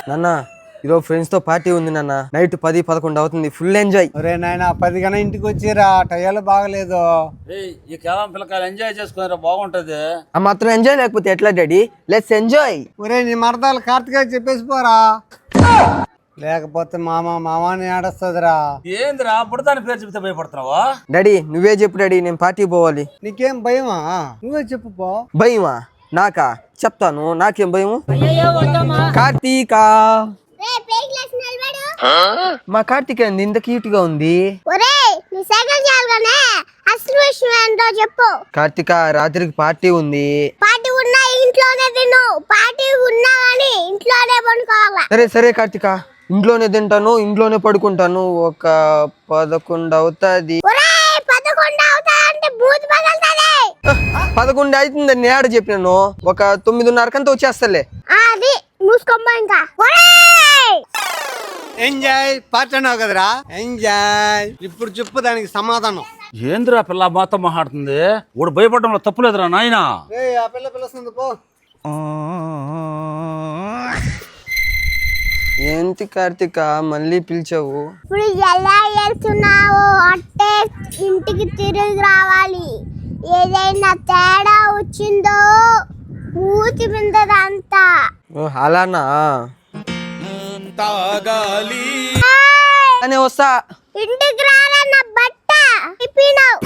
నాన్న ఈరోజు ఫ్రెండ్స్ తో పార్టీ ఉంది నాన్న. నైట్ 10-11 అవుతుంది. Full enjoy. ఒరే నాయన 10 గంటల ఇంటికి వచ్చిరా, టయాలు బాగలేదు. ఈ కేవలం పిల్లకాయలు ఎంజాయ్ చేసుకున్నారా బాగుంటది. ఆ మాత్రం ఎంజాయ్ లేకపోతే ఎట్లా డాడీ? Let's enjoy. ఒరే నీ మరదాలు కార్తిక చెప్పేసి పోరా, లేకపోతే మామ అని ఏడొస్తుందిరా. ఏందిరా బుడదాని పేరు చెప్తే భయపడుతున్నావా? డాడీ నువ్వే చెప్పు డాడీ, నేను పార్టీ పోవాలి. నీకేం భయమా? నువ్వే చెప్పు పో. భయమా? నాకా? చెప్తాను, నాకేం భయము. కార్తీక, మా కార్తీక ఇంత క్యూట్ గా ఉంది. చెప్పు కార్తీక రాత్రికి పార్టీ ఉంది. పార్టీ ఉన్నా ఇంట్లోనే తిను, పార్టీ ఉన్నా కానీ ఇంట్లోనే పడుకోవాలా. సరే సరే కార్తీక, ఇంట్లోనే తింటాను, ఇంట్లోనే పడుకుంటాను. ఒక 11 అవుతుంది. 11 అవుతాయంటే బూత్ పగలుతుంది. 11 అవుతుందని నేను ఆడ చెప్పినాను. ఒక 9:30 వచ్చేస్తలే. అది మూసుకోమ్మా ఇంకా. ఎంజాయ్ పార్టీ అన్నావు కదరా, ఎంజాయ్. ఇప్పుడు చెప్పు దానికి సమాధానం. ఏందిరా పిల్ల మొత్తం మాట్లాడుతుంది? వాడు భయపడడంలో తప్పులేదురా నాయనా. ఆ పిల్ల పిలుస్తుంది పో. ఏంటి కార్తీక మళ్ళీ పిలిచావు? ఇప్పుడు ఎలా వెళ్తున్నావు అంటే ఇంటికి తిరిగి రావాలి. ఏదైనా తేడా వచ్చిందో మూతి మిందదంతా. అలానా? అనే వస్తా. ఇంటికి రాలన్న బట్ట ఇప్పినావు.